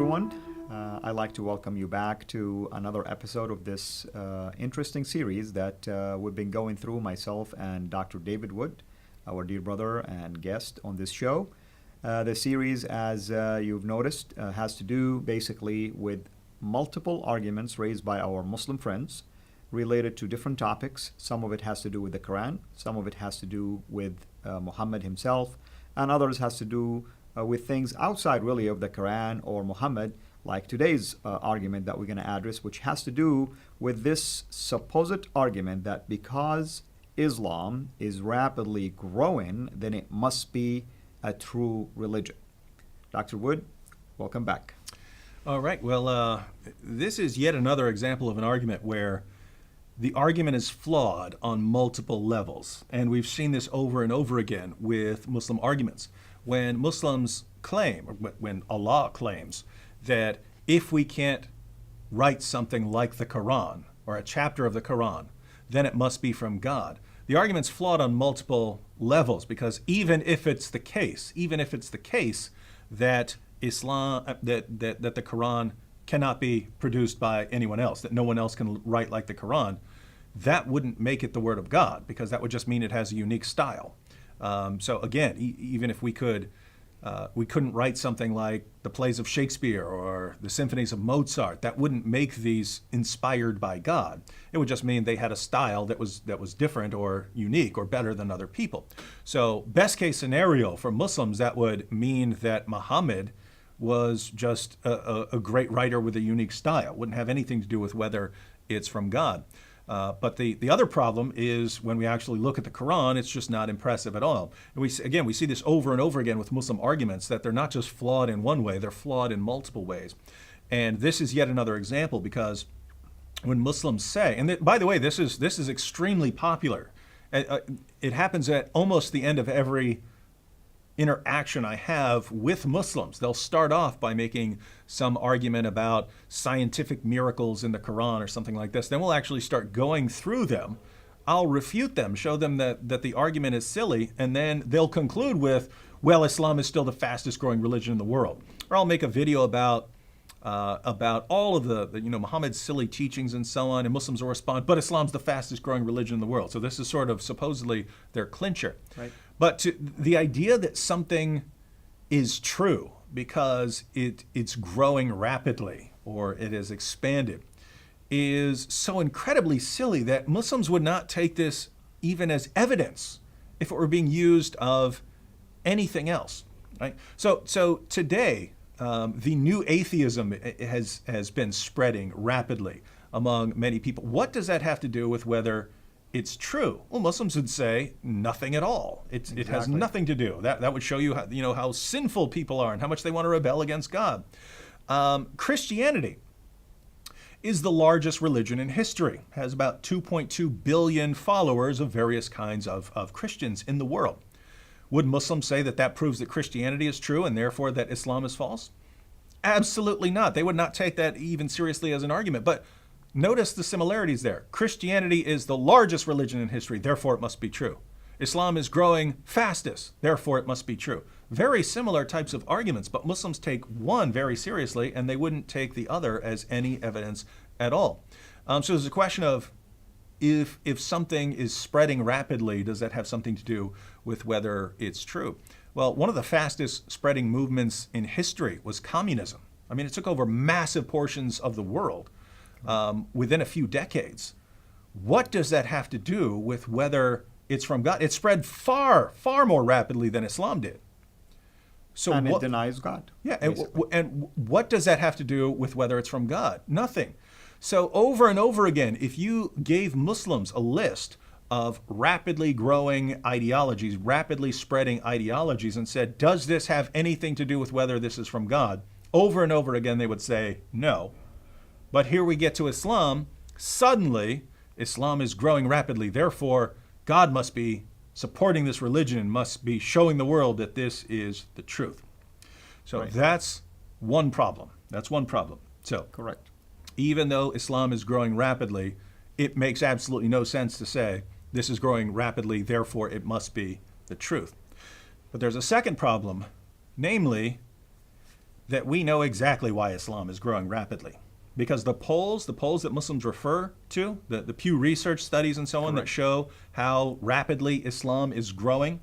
everyone. I'd like to welcome you back to another episode of this interesting series that we've been going through, myself and Dr. David Wood, our dear brother and guest on this show. The series, as you've noticed, has to do basically with multiple arguments raised by our Muslim friends related to different topics. Some of it has to do with the Quran, some of it has to do with Muhammad himself, and others has to do with things outside really of the Quran or Muhammad, like today's argument that we're going to address, which has to do with this supposed argument that because Islam is rapidly growing, then it must be a true religion. Dr. Wood, welcome back. All right. Well, this is yet another example of an argument where the argument is flawed on multiple levels. And we've seen this over and over again with Muslim arguments. When Muslims claim, or when Allah claims, that if we can't write something like the Quran or a chapter of the Quran, then it must be from God. The argument's flawed on multiple levels because even if it's the case that Islam, that the Quran cannot be produced by anyone else, that no one else can write like the Quran, that wouldn't make it the word of God, because that would just mean it has a unique style. So again, even if we couldn't write something like the plays of Shakespeare or the symphonies of Mozart, that wouldn't make these inspired by God. It would just mean they had a style that was different or unique or better than other people. So best case scenario for Muslims, that would mean that Muhammad was just a great writer with a unique style. Wouldn't have anything to do with whether it's from God. But the other problem is when we actually look at the Quran, it's just not impressive at all. And we see this over and over again with Muslim arguments, that they're not just flawed in one way, they're flawed in multiple ways. And this is yet another example, because when Muslims say, and by the way, this is extremely popular. It happens at almost the end of every interaction I have with Muslims. They'll start off by making some argument about scientific miracles in the Quran or something like this. Then we'll actually start going through them. I'll refute them, show them that the argument is silly, and then they'll conclude with, well, Islam is still the fastest growing religion in the world. Or I'll make a video about all of the Muhammad's silly teachings and so on, and Muslims will respond, but Islam's the fastest growing religion in the world. So this is sort of supposedly their clincher. Right. But the idea that something is true because it's growing rapidly or it has expanded is so incredibly silly that Muslims would not take this even as evidence if it were being used of anything else. Right? So today, the new atheism has been spreading rapidly among many people. What does that have to do with whether it's true? Well, Muslims would say nothing at all. It has nothing to do. That would show you how sinful people are and how much they want to rebel against God. Christianity is the largest religion in history, has about 2.2 billion followers of various kinds of Christians in the world. Would Muslims say that proves that Christianity is true and therefore that Islam is false? Absolutely not. They would not take that even seriously as an argument. But notice the similarities there. Christianity is the largest religion in history, therefore it must be true. Islam is growing fastest, therefore it must be true. Very similar types of arguments, but Muslims take one very seriously and they wouldn't take the other as any evidence at all. So there's a question of if something is spreading rapidly, does that have something to do with whether it's true? Well, one of the fastest spreading movements in history was communism. I mean, it took over massive portions of the world within a few decades. What does that have to do with whether it's from God? It spread far, far more rapidly than Islam did. So it denies God. Yeah, and what does that have to do with whether it's from God? Nothing. So over and over again, if you gave Muslims a list of rapidly growing ideologies, rapidly spreading ideologies, and said, does this have anything to do with whether this is from God? Over and over again, they would say no. But here we get to Islam. Suddenly, Islam is growing rapidly. Therefore, God must be supporting this religion, must be showing the world that this is the truth. So That's one problem. That's one problem. So correct. Even though Islam is growing rapidly, it makes absolutely no sense to say this is growing rapidly, therefore it must be the truth. But there's a second problem, namely, that we know exactly why Islam is growing rapidly. Because the polls that Muslims refer to, the Pew Research studies and so on, that show how rapidly Islam is growing,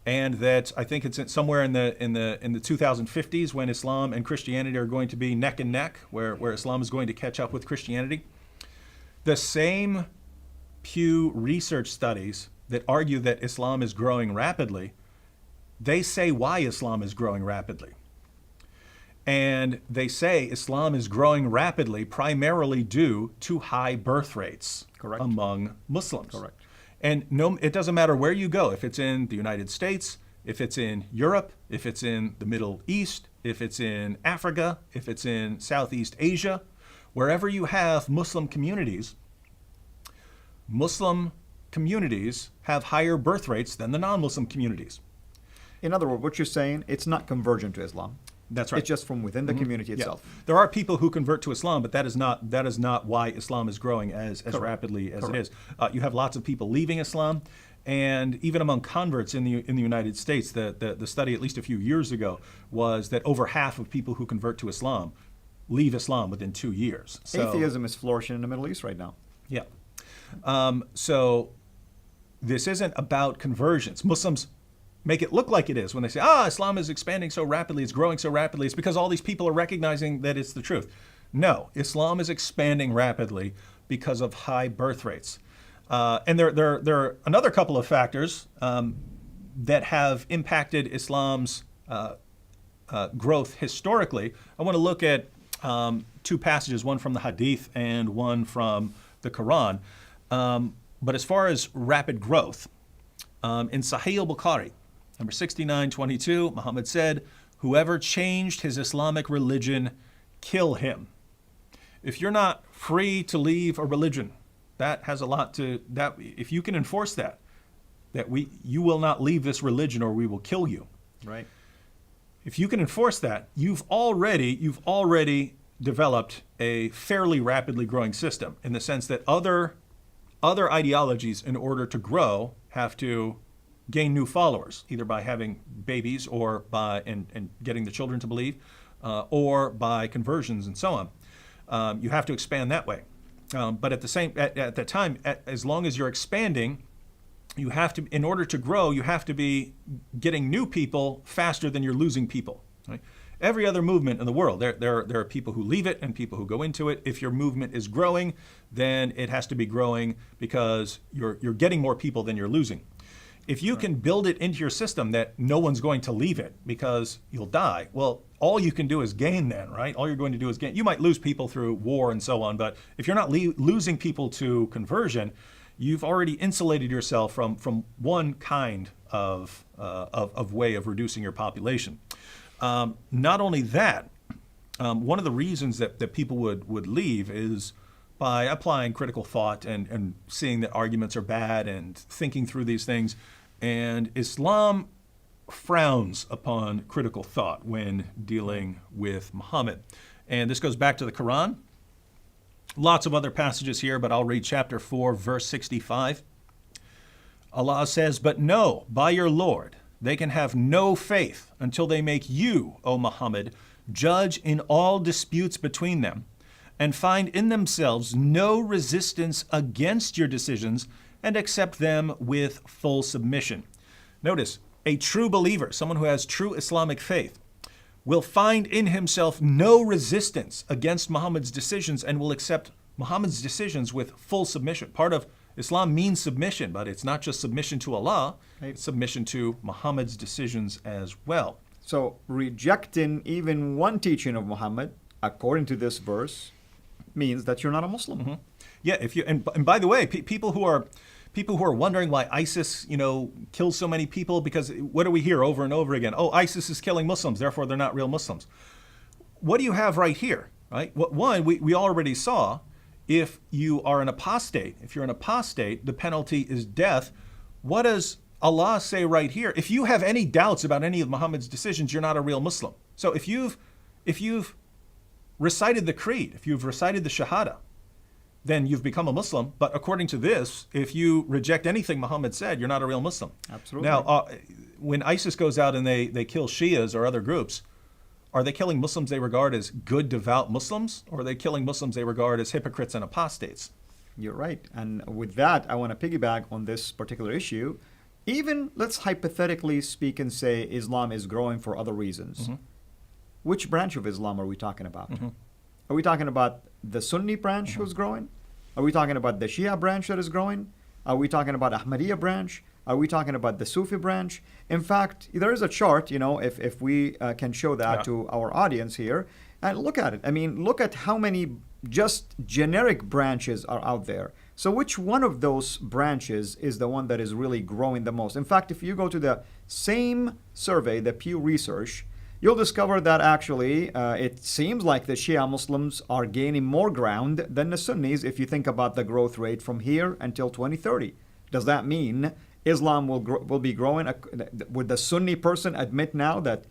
and that I think it's somewhere in the 2050s when Islam and Christianity are going to be neck and neck, where Islam is going to catch up with Christianity. The same Pew Research studies that argue that Islam is growing rapidly, they say why Islam is growing rapidly. And they say Islam is growing rapidly primarily due to high birth rates among Muslims. Correct. And no, it doesn't matter where you go, if it's in the United States, if it's in Europe, if it's in the Middle East, if it's in Africa, if it's in Southeast Asia, wherever you have Muslim communities have higher birth rates than the non-Muslim communities. In other words, what you're saying, it's not convergent to Islam. That's right. It's just from within the community itself. Yeah. There are people who convert to Islam, but that is not why Islam is growing as rapidly as it is. You have lots of people leaving Islam, and even among converts in the United States, the study at least a few years ago was that over half of people who convert to Islam leave Islam within 2 years. So, atheism is flourishing in the Middle East right now. Yeah. So this isn't about conversions. Muslims make it look like it is when they say, Islam is expanding so rapidly, it's growing so rapidly. It's because all these people are recognizing that it's the truth. No, Islam is expanding rapidly because of high birth rates. And there are another couple of factors that have impacted Islam's growth historically. I want to look at two passages, one from the Hadith and one from the Quran. But as far as rapid growth, in Sahih al-Bukhari, number 6922, Muhammad said, "Whoever changed his Islamic religion, kill him." If you're not free to leave a religion, that has a lot to that. If you can enforce that you will not leave this religion or we will kill you. Right. If you can enforce that, you've already developed a fairly rapidly growing system, in the sense that other ideologies, in order to grow, have to gain new followers, either by having babies or by and getting the children to believe, or by conversions and so on. You have to expand that way. But at the time, as long as you're expanding, you have to, in order to grow, you have to be getting new people faster than you're losing people. Right? Every other movement in the world, there are people who leave it and people who go into it. If your movement is growing, then it has to be growing because you're getting more people than you're losing. If you can build it into your system that no one's going to leave it because you'll die, well, all you can do is gain then, right? All you're going to do is gain. You might lose people through war and so on, but if you're not losing people to conversion, you've already insulated yourself from one kind of way of reducing your population. Not only that, one of the reasons that people would leave is by applying critical thought and seeing that arguments are bad and thinking through these things. And Islam frowns upon critical thought when dealing with Muhammad. And this goes back to the Quran. Lots of other passages here, but I'll read chapter 4, verse 65. Allah says, "But no, by your Lord, they can have no faith until they make you, O Muhammad, judge in all disputes between them, and find in themselves no resistance against your decisions, and accept them with full submission." Notice, a true believer, someone who has true Islamic faith, will find in himself no resistance against Muhammad's decisions and will accept Muhammad's decisions with full submission. Part of Islam means submission, but it's not just submission to Allah, it's submission to Muhammad's decisions as well. So rejecting even one teaching of Muhammad, according to this verse, means that you're not a Muslim. Mm-hmm. Yeah, and by the way, people who are wondering why ISIS, kills so many people, because what do we hear over and over again? Oh, ISIS is killing Muslims, therefore they're not real Muslims. What do you have right here? Right? One, we already saw, if you are an apostate, the penalty is death. What does Allah say right here? If you have any doubts about any of Muhammad's decisions, you're not a real Muslim. So if you've recited the creed, if you've recited the Shahada, then you've become a Muslim. But according to this, if you reject anything Muhammad said, you're not a real Muslim. Absolutely. Now, when ISIS goes out and they kill Shias or other groups, Are they killing Muslims they regard as good, devout Muslims, or are they killing Muslims they regard as hypocrites and apostates? You're right. And with that, I want to piggyback on this particular issue. Even let's hypothetically speak and say Islam is growing for other reasons. Which branch of Islam are we talking about? Are we talking about the Sunni branch who's growing? Are we talking about the Shia branch that is growing? Are we talking about Ahmadiyya branch? Are we talking about the Sufi branch? In fact, there is a chart, if we can show that to our audience here, and look at it. I mean, look at how many just generic branches are out there. So which one of those branches is the one that is really growing the most? In fact, if you go to the same survey, the Pew Research, you'll discover that actually it seems like the Shia Muslims are gaining more ground than the Sunnis if you think about the growth rate from here until 2030. Does that mean Islam will be growing? Would the Sunni person admit now that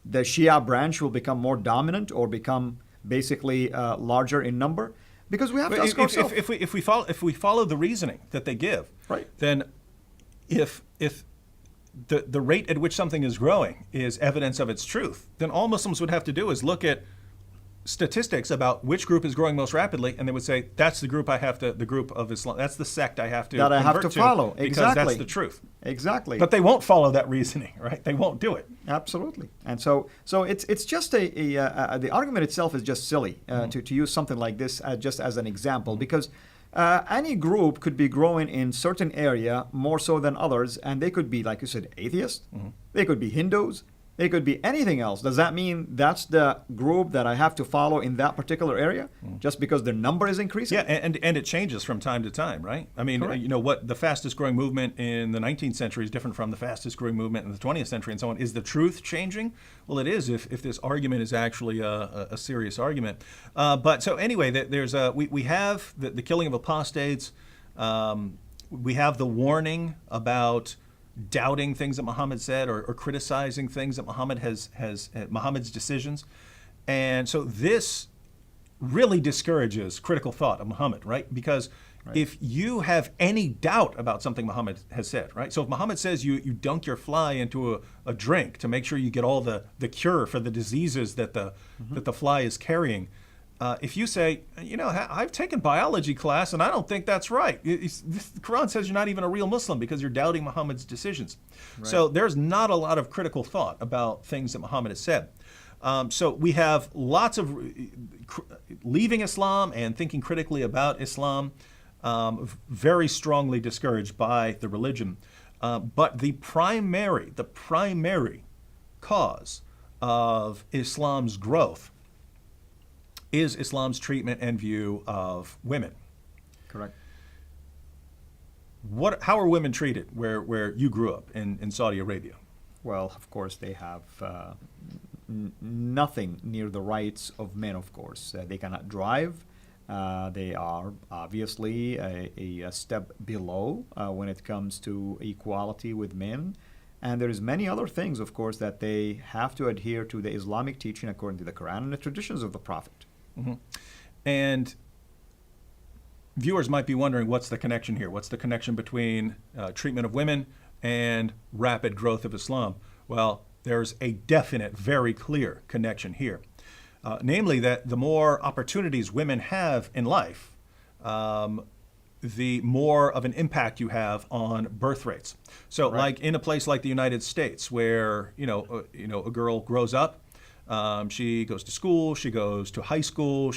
the Shia branch will become more dominant or become basically larger in number? Because we have to ask ourselves. If we follow the reasoning that they give, right, then if the rate at which something is growing is evidence of its truth, then all Muslims would have to do is look at statistics about which group is growing most rapidly, and they would say, that's the group the group of Islam, that's the sect I have to that I have to follow. Because exactly. That's the truth. Exactly. But they won't follow that reasoning, right? They won't do it. Absolutely. And so it's just the argument itself is just silly to use something like this just as an example, because any group could be growing in certain area more so than others, and they could be, like you said, atheists. They could be Hindus. They could be anything else. Does that mean that's the group that I have to follow in that particular area just because their number is increasing? Yeah, and it changes from time to time, right? I mean, Correct. What the fastest growing movement in the 19th century is different from the fastest growing movement in the 20th century and so on. Is the truth changing? Well, it is if this argument is actually a serious argument. But so anyway, we have the killing of apostates. We have the warning about doubting things that Muhammad said or criticizing things that Muhammad has Muhammad's decisions. And so this really discourages critical thought of Muhammad, right? Because if you have any doubt about something Muhammad has said, right? So if Muhammad says you dunk your fly into a drink to make sure you get all the cure for the diseases that the fly is carrying, if you say, I've taken biology class and I don't think that's right. The Quran says you're not even a real Muslim because you're doubting Muhammad's decisions. Right. So there's not a lot of critical thought about things that Muhammad has said. So we have lots of leaving Islam and thinking critically about Islam, very strongly discouraged by the religion. But the primary cause of Islam's growth is Islam's treatment and view of women. Correct. How are women treated where you grew up in Saudi Arabia? Well, of course, they have nothing near the rights of men, of course. They cannot drive. They are obviously a step below when it comes to equality with men. And there's many other things, of course, that they have to adhere to the Islamic teaching according to the Quran and the traditions of the Prophet. And viewers might be wondering, what's the connection here? What's the connection between treatment of women and rapid growth of Islam? Well, there's a definite, very clear connection here. Namely that the more opportunities women have in life, the more of an impact you have on birth rates. So like in a place like the United States where, a girl grows up, she goes to school, she goes to high school,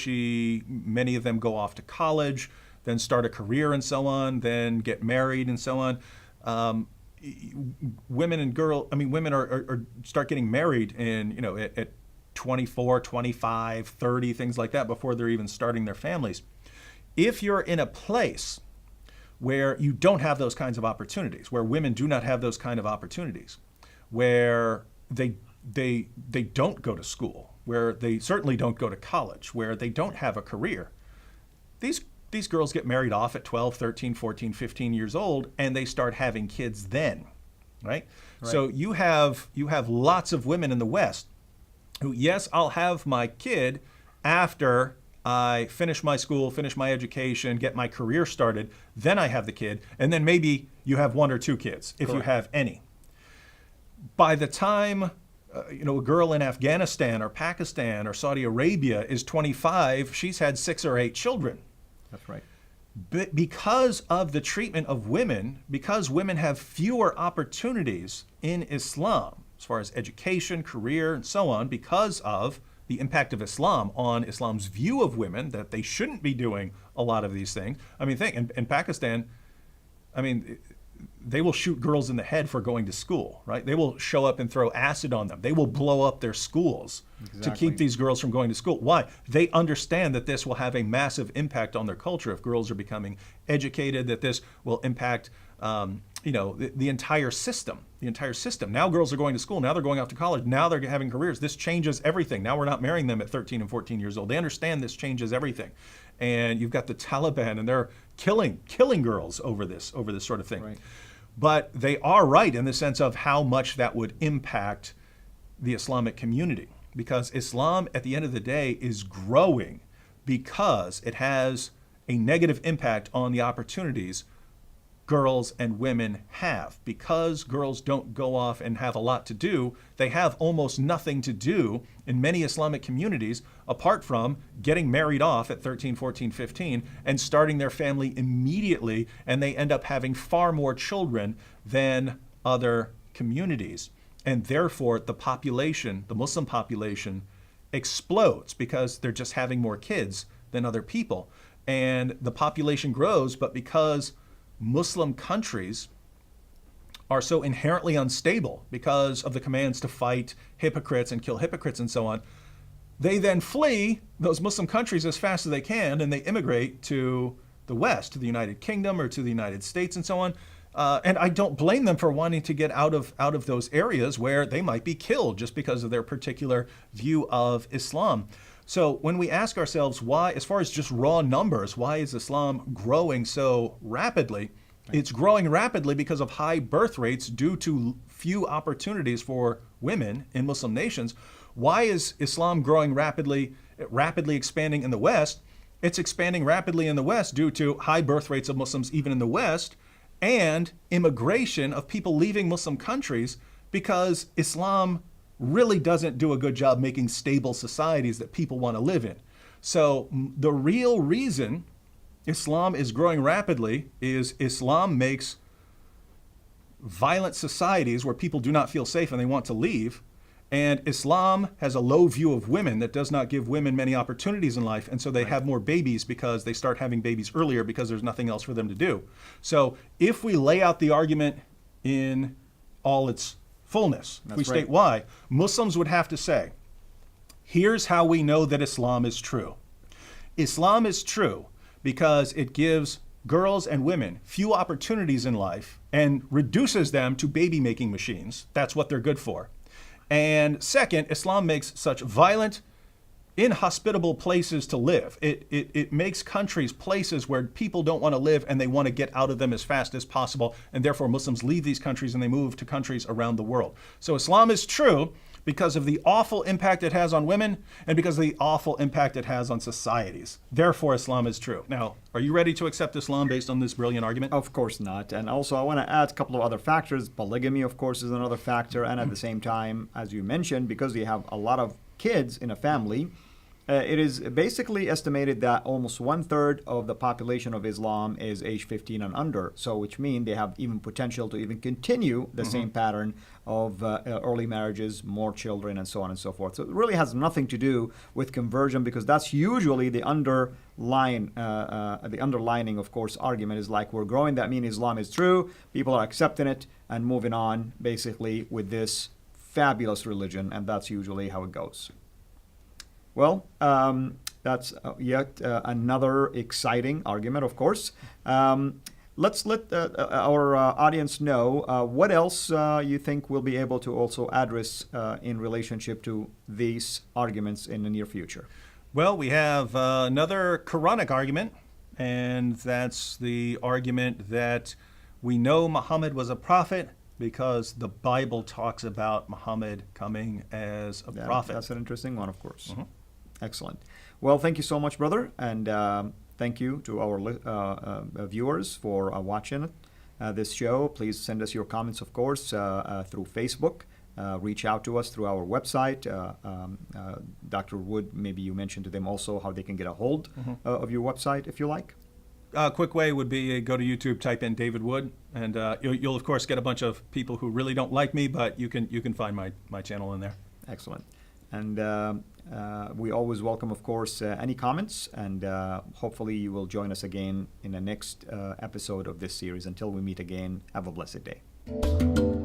many of them go off to college, then start a career and so on, then get married and so on. Women are start getting married at 24, 25, 30, things like that before they're even starting their families. If you're in a place where you don't have those kinds of opportunities, where women do not have those kind of opportunities, where they don't go to school, where they certainly don't go to college, where they don't have a career, these girls get married off at 12, 13, 14, 15 years old, and they start having kids then, right? So you have lots of women in the West who, yes, I'll have my kid after I finish my school, finish my education, get my career started, then I have the kid, and then maybe you have one or two kids, if you have any. By the time a girl in Afghanistan or Pakistan or Saudi Arabia is 25, she's had 6 or 8 children. That's right. But because of the treatment of women, because women have fewer opportunities in Islam, as far as education, career, and so on, because of the impact of Islam on Islam's view of women, that they shouldn't be doing a lot of these things. I mean, think, in Pakistan, I mean, they will shoot girls in the head for going to school, right? They will show up and throw acid on them. They will blow up their schools to keep these girls from going to school. Why? They understand that this will have a massive impact on their culture if girls are becoming educated, that this will impact the entire system. The entire system. Now girls are going to school. Now they're going off to college. Now they're having careers. This changes everything. Now we're not marrying them at 13 and 14 years old. They understand this changes everything. And you've got the Taliban, and they're killing girls over this sort of thing. Right. But they are right in the sense of how much that would impact the Islamic community. Because Islam, at the end of the day, is growing because it has a negative impact on the opportunities girls and women have. Because girls don't go off and have a lot to do, they have almost nothing to do in many Islamic communities apart from getting married off at 13, 14, 15 and starting their family immediately, and they end up having far more children than other communities. And therefore, the population, the Muslim population, explodes because they're just having more kids than other people. And the population grows, but because Muslim countries are so inherently unstable because of the commands to fight hypocrites and kill hypocrites and so on, they then flee those Muslim countries as fast as they can, and they immigrate to the West, to the United Kingdom or to the United States and so on. And I don't blame them for wanting to get out of those areas where they might be killed just because of their particular view of Islam. So when we ask ourselves why, as far as just raw numbers, why is Islam growing so rapidly? Right. It's growing rapidly because of high birth rates due to few opportunities for women in Muslim nations. Why is Islam growing rapidly expanding in the West? It's expanding rapidly in the West due to high birth rates of Muslims even in the West, and immigration of people leaving Muslim countries because Islam really doesn't do a good job making stable societies that people want to live in. So the real reason Islam is growing rapidly is Islam makes violent societies where people do not feel safe and they want to leave. And Islam has a low view of women that does not give women many opportunities in life. And so they have more babies because they start having babies earlier because there's nothing else for them to do. So if we lay out the argument in all its fullness, if we state why, Muslims would have to say, here's how we know that Islam is true. Islam is true because it gives girls and women few opportunities in life and reduces them to baby-making machines. That's what they're good for. And second, Islam makes such violent, inhospitable places to live. It makes countries places where people don't want to live and they want to get out of them as fast as possible. And therefore, Muslims leave these countries and they move to countries around the world. So Islam is true because of the awful impact it has on women and because of the awful impact it has on societies. Therefore, Islam is true. Now, are you ready to accept Islam based on this brilliant argument? Of course not. And also, I want to add a couple of other factors. Polygamy, of course, is another factor. And at the same time, as you mentioned, because you have a lot of kids in a family, it is basically estimated that almost 1/3 of the population of Islam is age 15 and under. So, which means they have even potential to even continue the same pattern of early marriages, more children, and so on and so forth. So it really has nothing to do with conversion, because that's usually the underlining, of course, argument is like, we're growing, that means Islam is true, people are accepting it and moving on basically with this fabulous religion, and that's usually how it goes. Well, that's yet another exciting argument, of course. Let's let our audience know what else you think we'll be able to also address in relationship to these arguments in the near future. Well, we have another Quranic argument, and that's the argument that we know Muhammad was a prophet because the Bible talks about Muhammad coming as a prophet. That's an interesting one, of course. Excellent. Well, thank you so much, brother, and thank you to our viewers for watching this show. Please send us your comments, of course, through Facebook reach out to us through our website. Dr. Wood, maybe you mentioned to them also how they can get a hold of your website if you like. Quick way would be go to YouTube, type in David Wood, and you'll of course get a bunch of people who really don't like me, but you can find my channel in there. Excellent. And we always welcome, of course, any comments, and hopefully you will join us again in the next episode of this series. Until we meet again, have a blessed day.